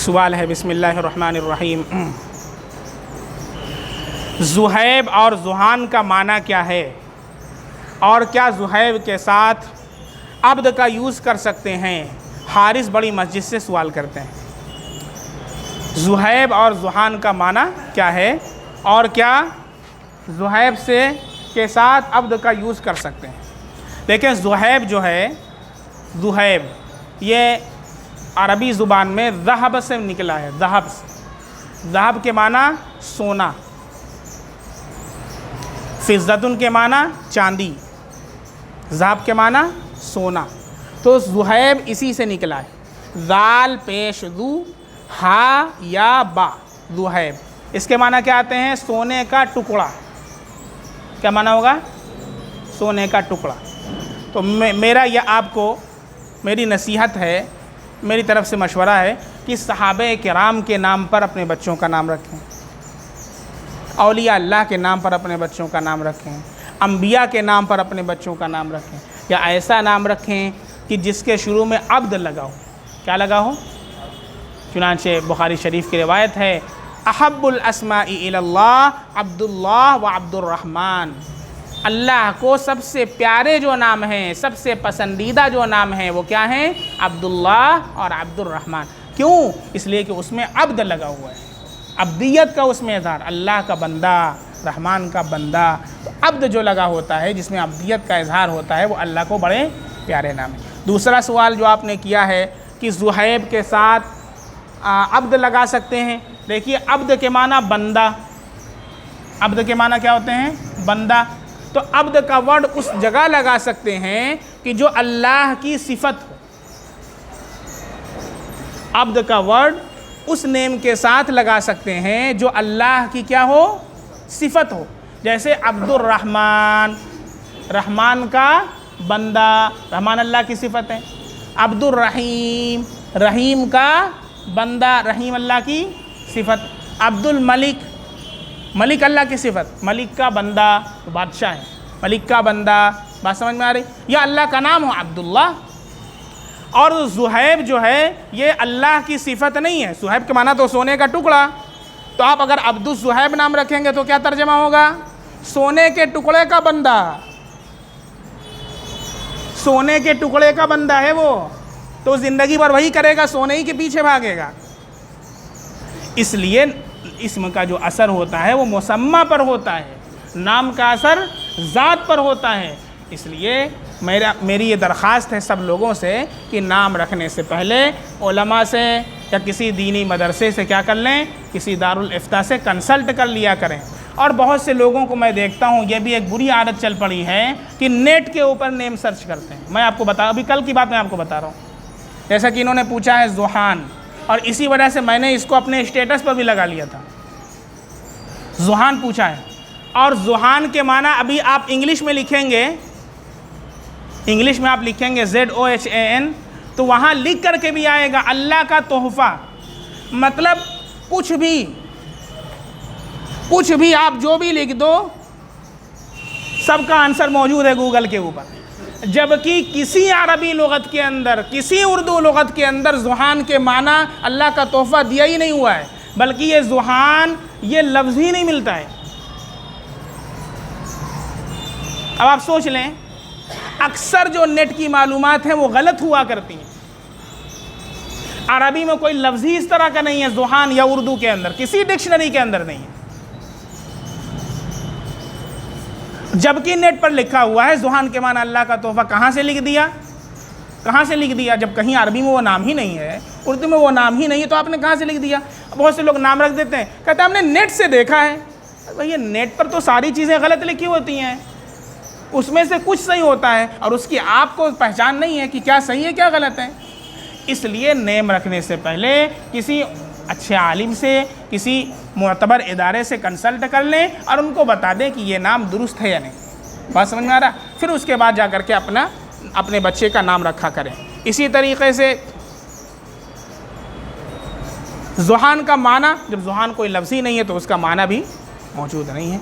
سوال ہے، بسم اللہ الرحمن الرحیم۔ زہیب اور زحان کا معنی کیا ہے، اور کیا زہیب کے ساتھ عبد کا یوز کر سکتے ہیں؟ حارث بڑی مسجد سے سوال کرتے ہیں۔ زہیب اور زحان کا معنی کیا ہے، اور کیا زہیب کے ساتھ عبد کا یوز کر سکتے ہیں؟ دیکھیں، زہیب جو ہے، زہیب یہ عربی زبان میں ذہب سے نکلا ہے، ذہب سے۔ ذہب کے معنی سونا، فضتن کے معنی چاندی، ذہب کے معنی سونا۔ تو زہیب اسی سے نکلا ہے، ذال پیش ذو ہا یا با، زہیب۔ اس کے معنی کیا آتے ہیں؟ سونے کا ٹکڑا۔ کیا معنی ہوگا؟ سونے کا ٹکڑا۔ تو میرا یا آپ کو میری نصیحت ہے، میری طرف سے مشورہ ہے کہ صحابہ کرام کے نام پر اپنے بچوں کا نام رکھیں، اولیاء اللہ کے نام پر اپنے بچوں کا نام رکھیں، انبیاء کے نام پر اپنے بچوں کا نام رکھیں، یا ایسا نام رکھیں کہ جس کے شروع میں عبد لگا ہو۔ کیا لگا ہو؟ چنانچہ بخاری شریف کی روایت ہے، احب الاسماء الی اللہ عبد اللہ و عبد الرحمن۔ اللہ کو سب سے پیارے جو نام ہیں، سب سے پسندیدہ جو نام ہیں، وہ کیا ہیں؟ عبداللہ اور عبد الرحمن۔ کیوں؟ اس لیے کہ اس میں عبد لگا ہوا ہے، عبدیت کا اس میں اظہار، اللہ کا بندہ، رحمان کا بندہ۔ تو عبد جو لگا ہوتا ہے، جس میں عبدیت کا اظہار ہوتا ہے، وہ اللہ کو بڑے پیارے نام ہے۔ دوسرا سوال جو آپ نے کیا ہے کہ زہیب کے ساتھ عبد لگا سکتے ہیں۔ دیکھیے، عبد کے معنی بندہ، عبد کے معنی کیا ہوتے ہیں؟ بندہ۔ تو عبد کا ورڈ اس جگہ لگا سکتے ہیں کہ جو اللہ کی صفت ہو۔ عبد کا ورڈ اس نیم کے ساتھ لگا سکتے ہیں جو اللہ کی کیا ہو؟ صفت ہو۔ جیسے عبد الرحمن، رحمان کا بندہ، رحمان اللہ کی صفت ہے۔ عبد الرحیم، رحیم کا بندہ، رحیم اللہ کی صفت۔ عبد الملک، ملک اللہ کی صفت، ملک کا بندہ، بادشاہ ہے، ملک کا بندہ۔ بات سمجھ میں آ رہی؟ یا اللہ کا نام ہو عبداللہ۔ اور زہیب جو ہے، یہ اللہ کی صفت نہیں ہے۔ زہیب کے معنی تو سونے کا ٹکڑا۔ تو آپ اگر عبد الزہیب نام رکھیں گے تو کیا ترجمہ ہوگا؟ سونے کے ٹکڑے کا بندہ، سونے کے ٹکڑے کا بندہ ہے وہ، تو زندگی بھر وہی کرے گا، سونے ہی کے پیچھے بھاگے گا۔ اس لیے اسم کا جو اثر ہوتا ہے وہ مسمى پر ہوتا ہے، نام کا اثر ذات پر ہوتا ہے۔ اس لیے میری یہ درخواست ہے سب لوگوں سے کہ نام رکھنے سے پہلے علماء سے یا کسی دینی مدرسے سے کیا کر لیں، کسی دارالافتاء سے کنسلٹ کر لیا کریں۔ اور بہت سے لوگوں کو میں دیکھتا ہوں، یہ بھی ایک بری عادت چل پڑی ہے کہ نیٹ کے اوپر نیم سرچ کرتے ہیں۔ میں آپ کو ابھی کل کی بات میں آپ کو بتا رہا ہوں، جیسا کہ انہوں نے پوچھا ہے زحان، اور اسی وجہ سے میں نے اس کو اپنے اسٹیٹس پر بھی لگا لیا تھا۔ زحان پوچھا ہے، اور زحان کے معنی ابھی آپ انگلش میں لکھیں گے، انگلش میں آپ لکھیں گے ZOHAN، تو وہاں لکھ کر کے بھی آئے گا اللہ کا تحفہ۔ مطلب کچھ بھی آپ جو بھی لکھ دو، سب کا آنسر موجود ہے گوگل کے اوپر۔ جبکہ کسی عربی لغت کے اندر، کسی اردو لغت کے اندر زحان کے معنی اللہ کا تحفہ دیا ہی نہیں ہوا ہے، بلکہ یہ زحان یہ لفظ ہی نہیں ملتا ہے۔ اب آپ سوچ لیں، اکثر جو نیٹ کی معلومات ہیں وہ غلط ہوا کرتی ہیں۔ عربی میں کوئی لفظ ہی اس طرح کا نہیں ہے زحان، یا اردو کے اندر کسی ڈکشنری کے اندر نہیں ہے، جبکہ نیٹ پر لکھا ہوا ہے زحان کے معنی اللہ کا تحفہ۔ کہاں سے لکھ دیا؟ کہاں سے لکھ دیا؟ جب کہیں عربی میں وہ نام ہی نہیں ہے، اردو میں وہ نام ہی نہیں ہے، تو آپ نے کہاں سے لکھ دیا؟ بہت سے لوگ نام رکھ دیتے ہیں، کہتے ہیں ہم نے نیٹ سے دیکھا ہے۔ بھئی، نیٹ پر تو ساری چیزیں غلط لکھی ہوتی ہیں، اس میں سے کچھ صحیح ہوتا ہے، اور اس کی آپ کو پہچان نہیں ہے کہ کیا صحیح ہے کیا غلط ہے۔ اس لیے نیم رکھنے سے پہلے کسی اچھے عالم سے، کسی معتبر ادارے سے کنسلٹ کر لیں، اور ان کو بتا دیں کہ یہ نام درست ہے یا نہیں۔ بات سمجھ میں آ رہا؟ پھر اس کے بعد جا کر کے اپنے بچے کا نام رکھا کریں۔ اسی طریقے سے زحان کا معنی، جب زحان کوئی لفظ ہی نہیں ہے تو اس کا معنی بھی موجود نہیں ہے۔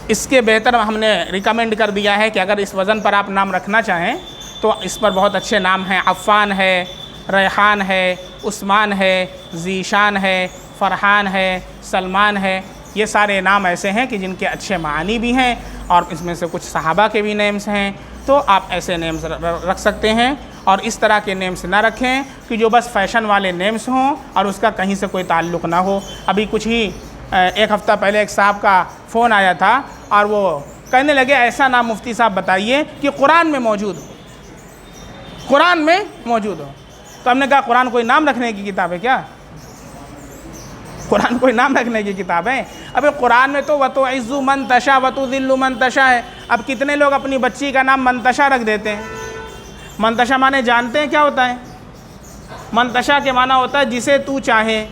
اس کے بہتر ہم نے ریکمینڈ کر دیا ہے کہ اگر اس وزن پر آپ نام رکھنا چاہیں تو اس پر بہت اچھے نام ہیں، عفان ہے، ریحان ہے، عثمان ہے، ذیشان ہے، فرحان ہے، سلمان ہے، یہ سارے نام ایسے ہیں کہ جن کے اچھے معانی بھی ہیں اور اس میں سے کچھ صحابہ کے بھی نیمز ہیں، تو آپ ایسے نیمز رکھ سکتے ہیں، اور اس طرح کے نیمز نہ رکھیں کہ جو بس فیشن والے نیمز ہوں اور اس کا کہیں سے کوئی تعلق نہ ہو۔ ابھی کچھ ہی ایک ہفتہ پہلے ایک صاحب کا فون آیا تھا اور وہ کہنے لگے ایسا نام مفتی صاحب بتائیے کہ قرآن میں موجود ہو، قرآن میں موجود ہو۔ تو ہم نے کہا قرآن کوئی نام رکھنے کی کتاب ہے کیا؟ قرآن کوئی نام رکھنے کی کتاب ہے؟ ابھی قرآن میں تو وَتُعِزُّ مَن تَشَاءُ وَتُذِلُّ مَن تَشَاءُ ہے۔ اب کتنے لوگ اپنی بچی کا نام منتشا رکھ دیتے ہیں؟ منتشا معنی جانتے ہیں کیا ہوتا ہے؟ منتشا کے معنی ہوتا ہے جسے تو چاہے۔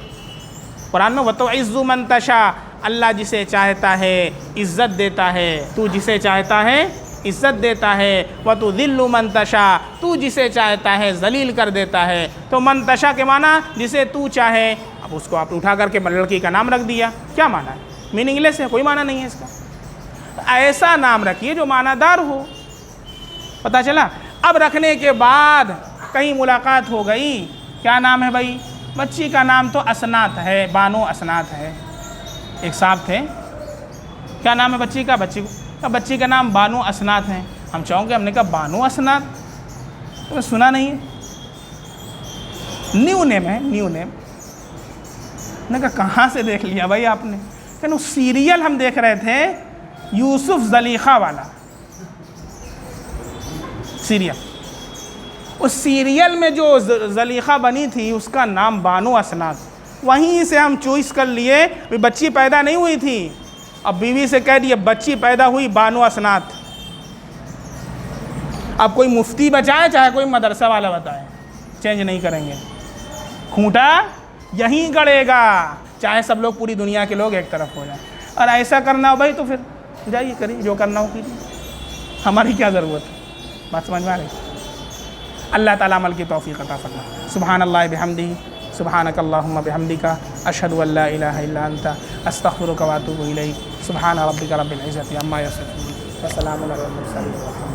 قرآن میں وَتُعِزُّ مَن تَشَاءُ، اللہ جسے چاہتا ہے عزت دیتا ہے، تو جسے چاہتا ہے عزت دیتا ہے، وَتُذِلُّ مَن تَشَاءُ، تو جسے چاہتا ہے ذلیل کر دیتا ہے۔ تو منتشا کے معنی جسے تو چاہے، اب اس کو آپ اٹھا کر کے لڑکی کا نام رکھ دیا، کیا معنی ہے؟ میننگ لیس ہے، کوئی معنی نہیں ہے اس کا۔ ایسا نام رکھیے جو معنی دار ہو۔ پتہ چلا؟ اب رکھنے کے بعد کہیں ملاقات ہو گئی، کیا نام ہے بھائی؟ بچی کا نام تو اسنات ہے، بانو اسنات ہے۔ ایک صاحب تھے، کیا نام ہے بچی کا؟ بچی کا نام بانو اسنات ہے۔ ہم چاہوں گے، ہم نے کہا بانو اسنات تو سنا نہیں ہے، نیو نیم ہے، نیو نیم۔ نے کہا کہاں سے دیکھ لیا بھائی آپ نے؟ کہ سیریل ہم دیکھ رہے تھے یوسف زلیخا والا سیریل، اس سیریل میں جو زلیخا بنی تھی اس کا نام بانو اسنات، وہیں سے ہم چوائس کر لیے۔ بچی پیدا نہیں ہوئی تھی، اب بیوی سے کہہ دیے بچی پیدا ہوئی بانو اسنات۔ اب کوئی مفتی بچائے چاہے کوئی مدرسہ والا بتائے، چینج نہیں کریں گے، کھوٹا یہیں گڑے گا، چاہے سب لوگ پوری دنیا کے لوگ ایک طرف ہو جائیں۔ اور ایسا کرنا ہو بھائی تو پھر جائیے کریے، جو کرنا ہو کیجیے، ہماری کیا ضرورت ہے؟ بات سمجھ میں آ رہی؟ اللہ تعالیٰ عمل کی توفیق عطا فرمائے۔ سبحان اللہ بحمدہ، سبحانک اللہم بحمدک، اشہد ان لا الہ الا انت، استغفرک واتوب الیک۔ سبحان ربک رب العزۃ عما یصفون، وسلام علی المرسلین۔